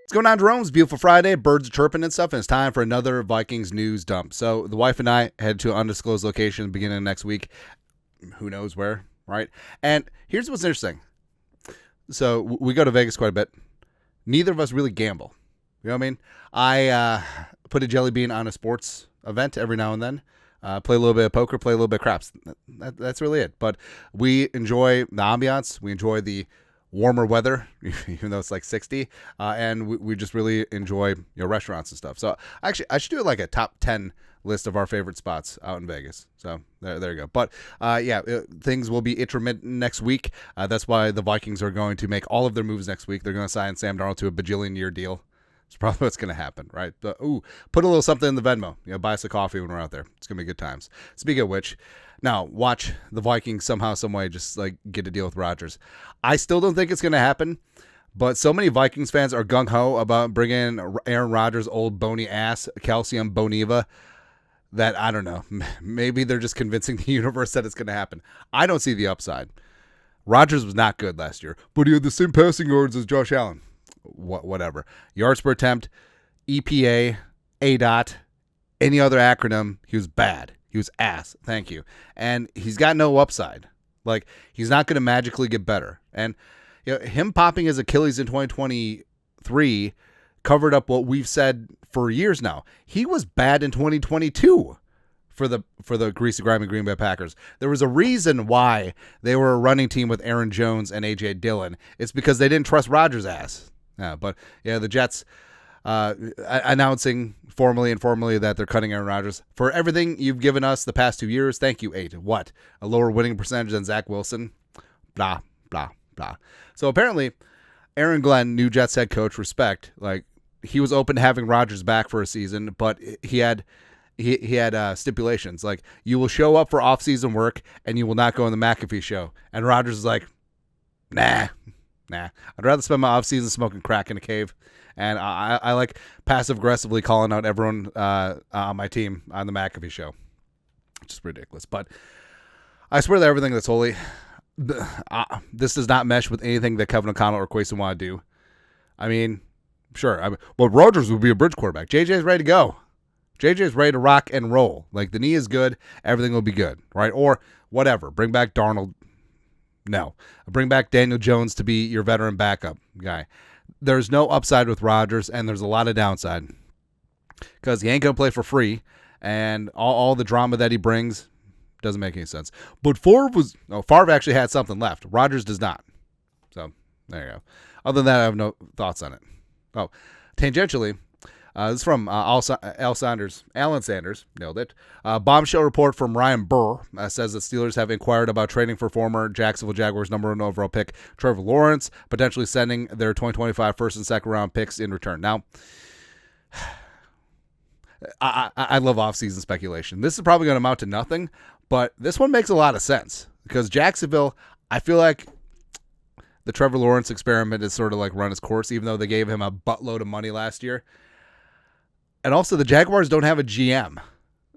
What's going on, Jerome? It's a beautiful Friday. Birds are chirping and stuff, and it's time for another Vikings news dump. So the wife and I head to an undisclosed location beginning of next week. Who knows where, right? And here's what's interesting. So we go to Vegas quite a bit. Neither of us really gamble. You know what I mean? I put a jelly bean on a sports event every now and then. Play a little bit of poker, play a little bit of craps. That's really it. But we enjoy the ambiance. We enjoy the warmer weather, even though it's like 60, and we just really enjoy restaurants and stuff. So actually, I should do like a top 10 list of our favorite spots out in Vegas. So there you go. But things will be intermittent next week. That's why the Vikings are going to make all of their moves next week. They're going to sign Sam Darnold to a bajillion-year deal. It's probably what's going to happen, right? But, put a little something in the Venmo. Buy us a coffee when we're out there. It's going to be good times. Speaking of which, now watch the Vikings somehow, some way, just like get a deal with Rodgers. I still don't think it's going to happen, but so many Vikings fans are gung-ho about bringing Aaron Rodgers' old bony ass, Calcium Boniva, that I don't know. Maybe they're just convincing the universe that it's going to happen. I don't see the upside. Rodgers was not good last year, but he had the same passing yards as Josh Allen. Whatever. Yards per attempt, EPA, ADOT, any other acronym, he was bad. He was ass. Thank you. And he's got no upside. Like, he's not going to magically get better. And him popping his Achilles in 2023 covered up what we've said for years now. He was bad in 2022 for the greasy, grimy Green Bay Packers. There was a reason why they were a running team with Aaron Jones and A.J. Dillon. It's because they didn't trust Rodgers' ass. But the Jets announcing formally and informally that they're cutting Aaron Rodgers. For everything you've given us the past 2 years, thank you, 8. What? A lower winning percentage than Zach Wilson? Blah, blah, blah. So apparently, Aaron Glenn, new Jets head coach, respect, like, he was open to having Rodgers back for a season, but he had stipulations. Like, you will show up for off-season work, and you will not go on the McAfee show. And Rodgers is like, nah. I'd rather spend my off-season smoking crack in a cave. And I like passive-aggressively calling out everyone on my team on the McAfee show. Just ridiculous. But I swear that everything that's holy, this does not mesh with anything that Kevin O'Connell or Quayson want to do. I mean, sure. Well, Rodgers would be a bridge quarterback. JJ's ready to go. JJ's ready to rock and roll. Like, the knee is good. Everything will be good, right? Or whatever. Bring back Darnold. No. Bring back Daniel Jones to be your veteran backup guy. There's no upside with Rodgers, and there's a lot of downside. Because he ain't going to play for free, and all the drama that he brings doesn't make any sense. But Favre actually had something left. Rodgers does not. So, there you go. Other than that, I have no thoughts on it. Oh, tangentially, this is from Alan Sanders, nailed it. Bombshell report from Ryan Burr says that Steelers have inquired about trading for former Jacksonville Jaguars #1 overall pick Trevor Lawrence, potentially sending their 2025 first and second round picks in return. Now, I love offseason speculation. This is probably going to amount to nothing, but this one makes a lot of sense because Jacksonville, I feel like the Trevor Lawrence experiment has sort of like run its course, even though they gave him a buttload of money last year. And also, the Jaguars don't have a GM,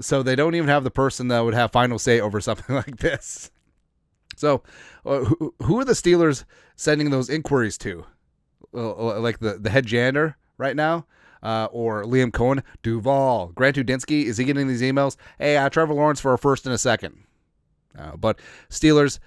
so they don't even have the person that would have final say over something like this. So, who are the Steelers sending those inquiries to? Like the head janitor right now? Or Liam Cohen? Duval? Grant Udinsky? Is he getting these emails? Hey, Trevor Lawrence for a first and a second. But Steelers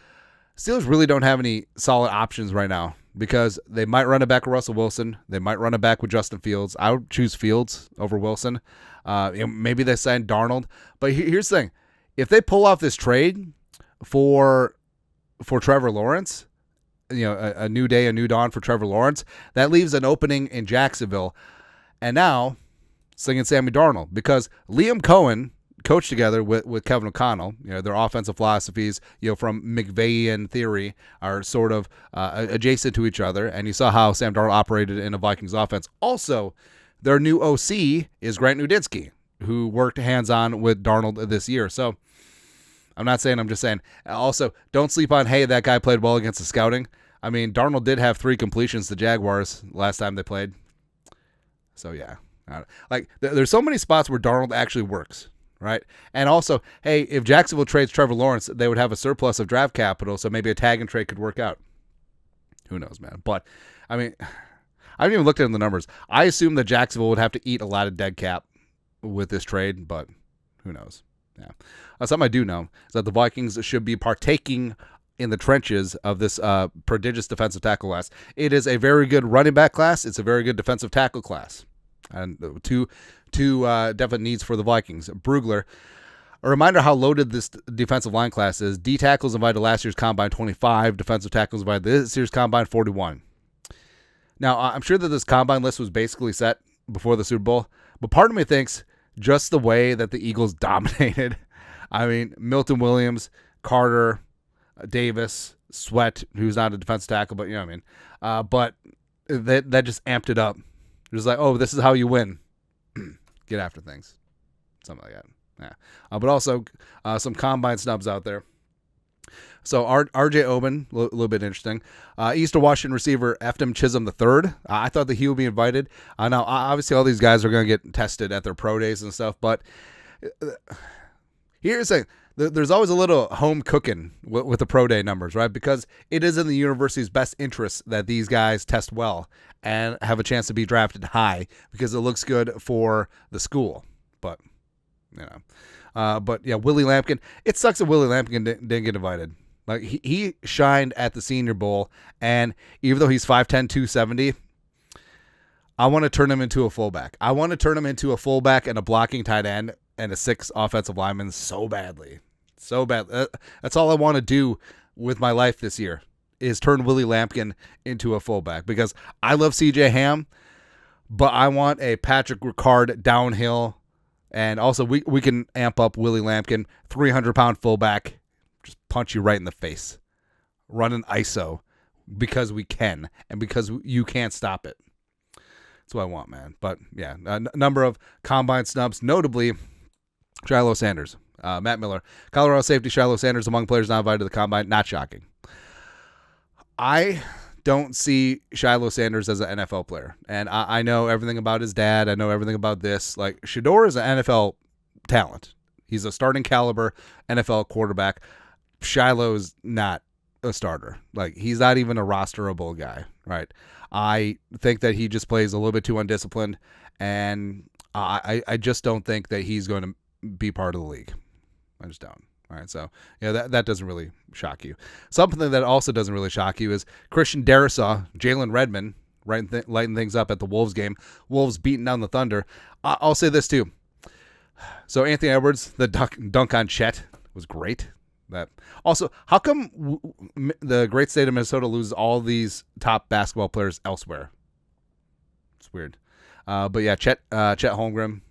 really don't have any solid options right now. Because they might run it back with Russell Wilson. They might run it back with Justin Fields. I would choose Fields over Wilson. Maybe they sign Darnold. But here's the thing. If they pull off this trade for Trevor Lawrence, a new day, a new dawn for Trevor Lawrence, that leaves an opening in Jacksonville. And now, slinging Sammy Darnold. Because Liam Cohen coached together with Kevin O'Connell. Their offensive philosophies, from McVayian theory, are sort of adjacent to each other. And you saw how Sam Darnold operated in a Vikings offense. Also, their new OC is Grant Udinsky, who worked hands-on with Darnold this year. So, I'm not saying, I'm just saying. Also, don't sleep on, hey, that guy played well against the scouting. I mean, Darnold did have 3 completions to Jaguars last time they played. So, yeah. Like, there's so many spots where Darnold actually works. Right. And also, hey, if Jacksonville trades Trevor Lawrence, they would have a surplus of draft capital, so maybe a tag and trade could work out. Who knows, man? But, I mean, I haven't even looked at the numbers. I assume that Jacksonville would have to eat a lot of dead cap with this trade, but who knows? Yeah. Something I do know is that the Vikings should be partaking in the trenches of this prodigious defensive tackle class. It is a very good running back class. It's a very good defensive tackle class. And two definite needs for the Vikings. Brugler, a reminder how loaded this defensive line class is. D tackles invited last year's combine 25. Defensive tackles invited this year's combine 41. Now, I'm sure that this combine list was basically set before the Super Bowl, but part of me thinks just the way that the Eagles dominated. I mean, Milton Williams, Carter, Davis, Sweat, who's not a defensive tackle, but you know what I mean. But that just amped it up. It was like, oh, this is how you win. Get after things. Something like that. Yeah. But also some combine snubs out there. So R.J. Oben, a little bit interesting. Eastern Washington receiver Eftim Chisholm III. I thought that he would be invited. Now, obviously, all these guys are going to get tested at their pro days and stuff. But here's the thing. There's always a little home cooking with the pro day numbers, right? Because it is in the university's best interest that these guys test well and have a chance to be drafted high because it looks good for the school. But, you know. But, yeah, Willie Lampkin. It sucks that Willie Lampkin didn't get invited. Like, he shined at the Senior Bowl, and even though he's 5'10", 270, I want to turn him into a fullback. I want to turn him into a fullback and a blocking tight end and a 6 offensive lineman so badly. So bad. That's all I want to do with my life this year is turn Willie Lampkin into a fullback because I love CJ Ham, but I want a Patrick Ricard downhill, and also we can amp up Willie Lampkin, 300-pound fullback, just punch you right in the face, run an ISO because we can and because you can't stop it. That's what I want, man. But yeah, a number of combine snubs, notably Shilo Sanders. Matt Miller, Colorado safety Shilo Sanders among players not invited to the combine. Not shocking. I don't see Shilo Sanders as an NFL player, and I know everything about his dad. I know everything about this. Like, Shedeur is an NFL talent. He's a starting caliber NFL quarterback. Shiloh's not a starter. Like, he's not even a rosterable guy, right? I think that he just plays a little bit too undisciplined, and I just don't think that he's going to be part of the league. I just don't. All right, so yeah, that doesn't really shock you. Something that also doesn't really shock you is Christian Darrisaw, Jalen Redmond, lighting things up at the Wolves game. Wolves beating down the Thunder. I'll say this too. So Anthony Edwards, the dunk on Chet was great. That also, how come the great state of Minnesota loses all these top basketball players elsewhere? It's weird. But yeah, Chet Holmgren,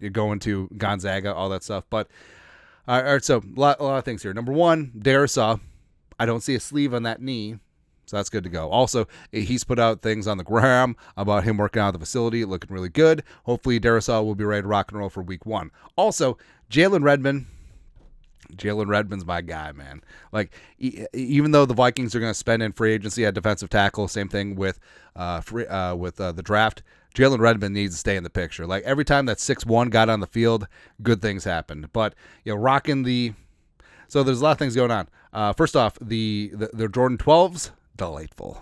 you're going to Gonzaga, all that stuff. But all right, so a lot of things here. Number one, Darrisaw, I don't see a sleeve on that knee, so that's good to go. Also, he's put out things on the gram about him working out of the facility, looking really good. Hopefully, Darrisaw will be ready to rock and roll for week 1. Also, Jalen Redmond's my guy, man. Like, even though the Vikings are going to spend in free agency at defensive tackle, same thing with the draft, Jalen Redmond needs to stay in the picture. Like, every time that 6'1" got on the field, good things happened. But, you know, so there's a lot of things going on. First off, the Jordan 12s, delightful.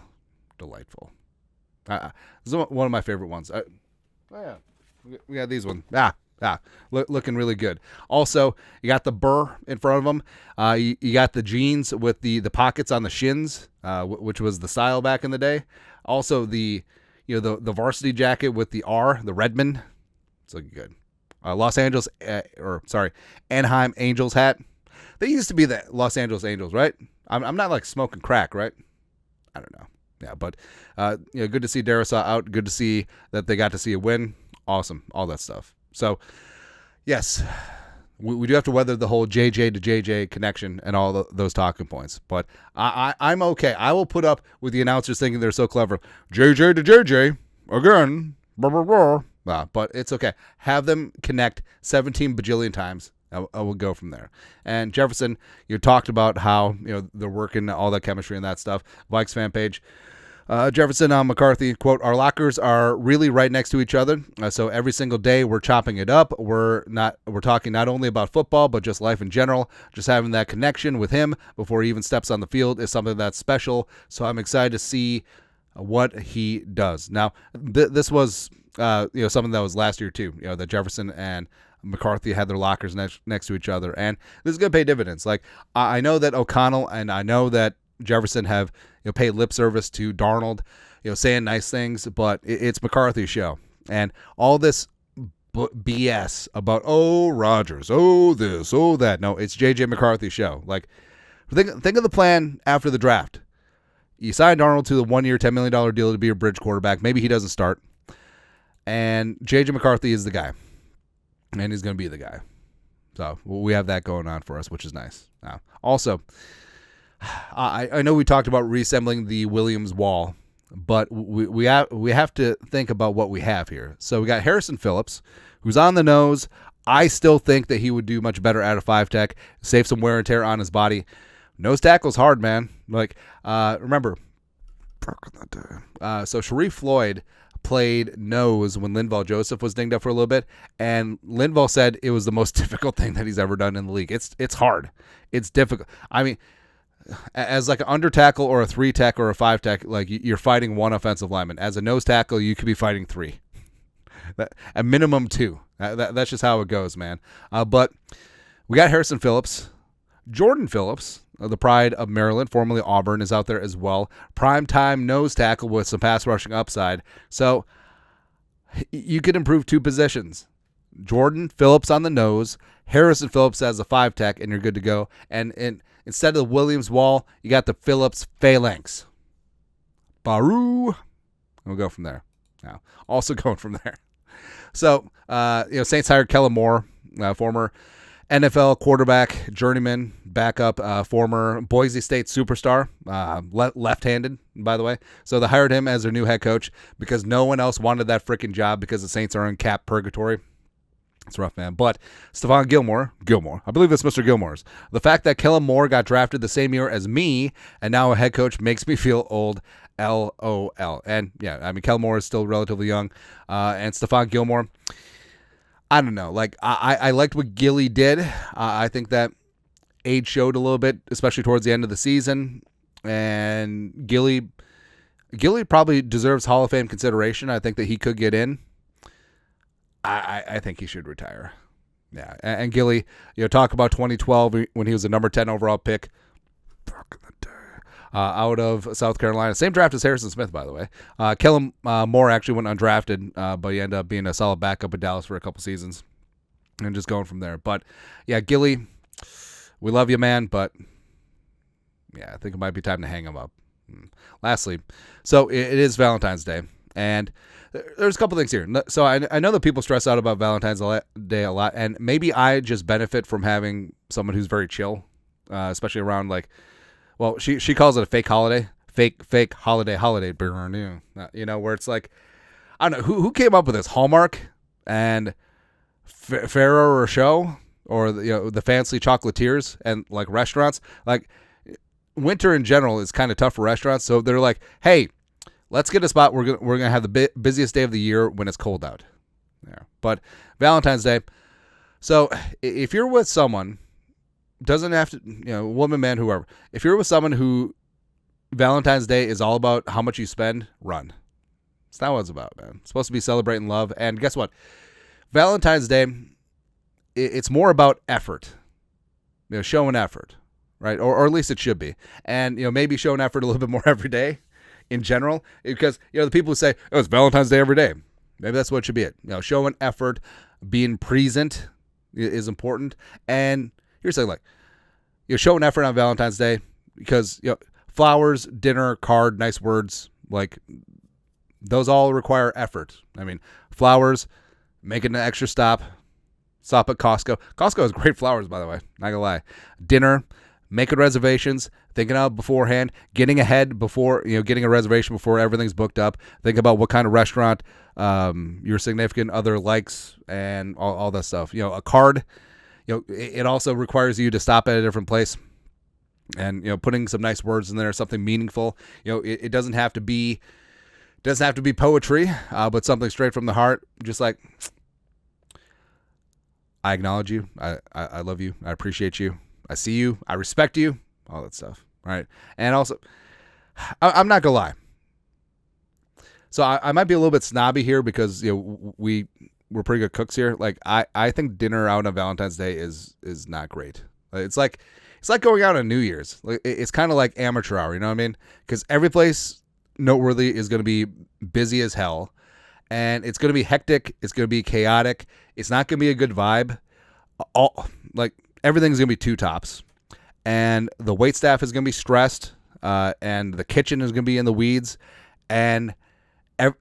This is one of my favorite ones. We got these ones. Looking really good. Also, you got the burr in front of them. You got the jeans with the pockets on the shins, which was the style back in the day. Also, the varsity jacket with the R, the Redmond. It's looking good. Anaheim Angels hat. They used to be the Los Angeles Angels, right? I'm not like smoking crack, right? I don't know. Yeah, but good to see Darrisaw out. Good to see that they got to see a win. Awesome, all that stuff. So, yes, we do have to weather the whole JJ to JJ connection and all those talking points. But I'm okay. I will put up with the announcers thinking they're so clever. JJ to JJ, again. Blah, blah, blah. But it's okay. Have them connect 17 bajillion times. I will go from there. And Jefferson, you talked about how they're working all that chemistry and that stuff. Vikes fan page. Jefferson on McCarthy, quote, "Our lockers are really right next to each other. So every single day we're chopping it up. We're talking not only about football, but just life in general. Just having that connection with him before he even steps on the field is something that's special. So I'm excited to see what he does. Now, this was something that was last year too. That Jefferson and McCarthy had their lockers next to each other, and this is going to pay dividends. Like, I know that O'Connell and I know that Jefferson have paid lip service to Darnold, saying nice things, but it's McCarthy's show, and all this BS about Rodgers, this, that. No, it's JJ McCarthy's show. Like, think of the plan after the draft. You sign Darnold to the 1-year, $10 million deal to be your bridge quarterback. Maybe he doesn't start, and JJ McCarthy is the guy. And he's going to be the guy. So we have that going on for us, which is nice. Now, also, I know we talked about reassembling the Williams wall, but we have to think about what we have here. So we got Harrison Phillips, who's on the nose. I still think that he would do much better out of 5-tech, save some wear and tear on his body. Nose tackle's hard, man. Like, remember, so Sharif Floyd played nose when Linval Joseph was dinged up for a little bit, and Linval said it was the most difficult thing that he's ever done in the league. It's hard. It's difficult. I mean, as like an under tackle or a 3-tech or a 5-tech, like you're fighting one offensive lineman. As a nose tackle, you could be fighting 3. A minimum 2. That's just how it goes, man. But we got Harrison Phillips. Jordan Phillips, the pride of Maryland, formerly Auburn, is out there as well. Primetime nose tackle with some pass rushing upside. So you could improve 2 positions. Jordan Phillips on the nose, Harrison Phillips as a 5-tech, and you're good to go. And instead of the Williams wall, you got the Phillips phalanx. Baru. We'll go from there. Now, also going from there. So, Saints hired Kellen Moore, former NFL quarterback, journeyman, backup, former Boise State superstar, left-handed, by the way. So they hired him as their new head coach because no one else wanted that freaking job because the Saints are in cap purgatory. It's rough, man. But Stephon Gilmore, I believe it's Mr. Gilmore's. The fact that Kellen Moore got drafted the same year as me and now a head coach makes me feel old. LOL. And yeah, I mean, Kellen Moore is still relatively young. And Stephon Gilmore, I don't know. Like, I liked what Gilly did. I think that age showed a little bit, especially towards the end of the season. And Gilly probably deserves Hall of Fame consideration. I think that he could get in. I think he should retire. Yeah. And Gilly, talk about 2012 when he was the number 10 overall pick. Out of South Carolina. Same draft as Harrison Smith, by the way. Kellen Moore actually went undrafted, but he ended up being a solid backup in Dallas for a couple seasons and just going from there. But, yeah, Gilly, we love you, man, but, yeah, I think it might be time to hang him up. Lastly, so it is Valentine's Day, and there's a couple things here. So I know that people stress out about Valentine's Day a lot, and maybe I just benefit from having someone who's very chill, especially around, like, well, she calls it a fake holiday, fake holiday, where it's like, I don't know, who came up with this? Hallmark and Ferrero Rocher, or the fancy chocolatiers and like restaurants. Like, winter in general is kind of tough for restaurants, so they're like, hey, let's get a spot. We're gonna have the busiest day of the year when it's cold out. Yeah, but Valentine's Day. So if you're with someone. Doesn't have to, woman, man, whoever. If you're with someone who Valentine's Day is all about how much you spend, run. It's not what it's about, man. It's supposed to be celebrating love. And guess what? Valentine's Day, it's more about effort. Showing effort, right? Or at least it should be. And, maybe showing effort a little bit more every day in general. Because, the people who say, oh, it's Valentine's Day every day. Maybe that's what it should be it. Showing effort, being present is important. And here's something like, showing effort on Valentine's Day because, flowers, dinner, card, nice words, like, those all require effort. I mean, flowers, making an extra stop at Costco. Costco has great flowers, by the way, not gonna lie. Dinner, making reservations, thinking out beforehand, getting ahead before, getting a reservation before everything's booked up. Think about what kind of restaurant your significant other likes and all that stuff. A card. It also requires you to stop at a different place and, putting some nice words in there, something meaningful. It doesn't have to be poetry, but something straight from the heart. Just like, I acknowledge you. I love you. I appreciate you. I see you. I respect you. All that stuff. Right. And also, I'm not going to lie. So I might be a little bit snobby here because we're pretty good cooks here. Like I think dinner out on Valentine's Day is not great. It's like going out on New Year's. Like it's kind of like amateur hour, you know what I mean? Because every place noteworthy is going to be busy as hell, and it's going to be hectic. It's going to be chaotic. It's not going to be a good vibe. Everything's going to be two tops, and the wait staff is going to be stressed, and the kitchen is going to be in the weeds, and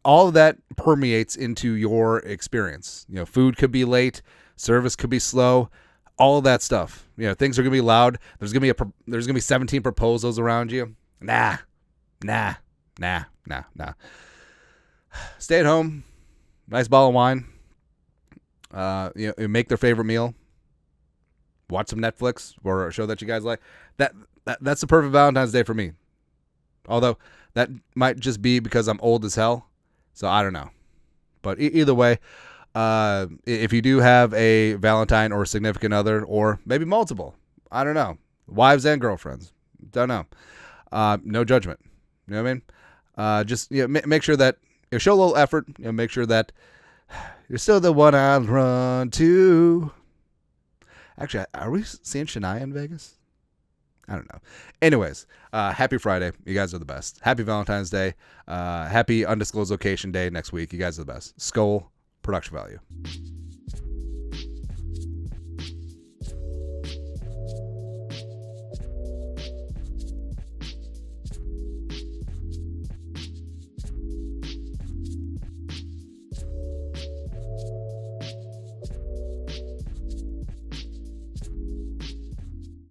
all of that permeates into your experience. Food could be late, service could be slow, all of that stuff. Things are gonna be loud. There's gonna be 17 proposals around you. Nah. Stay at home, nice bottle of wine. Make their favorite meal. Watch some Netflix or a show that you guys like. That's the perfect Valentine's Day for me. Although that might just be because I'm old as hell, so I don't know. But either way, if you do have a Valentine or a significant other, or maybe multiple, I don't know, wives and girlfriends, don't know. No judgment. You know what I mean? Just make sure that show a little effort. Make sure that you're still the one I run to. Actually, are we seeing Shania in Vegas? I don't know. Anyways, happy Friday. You guys are the best. Happy Valentine's Day. Happy undisclosed location day next week. You guys are the best. Skull production value.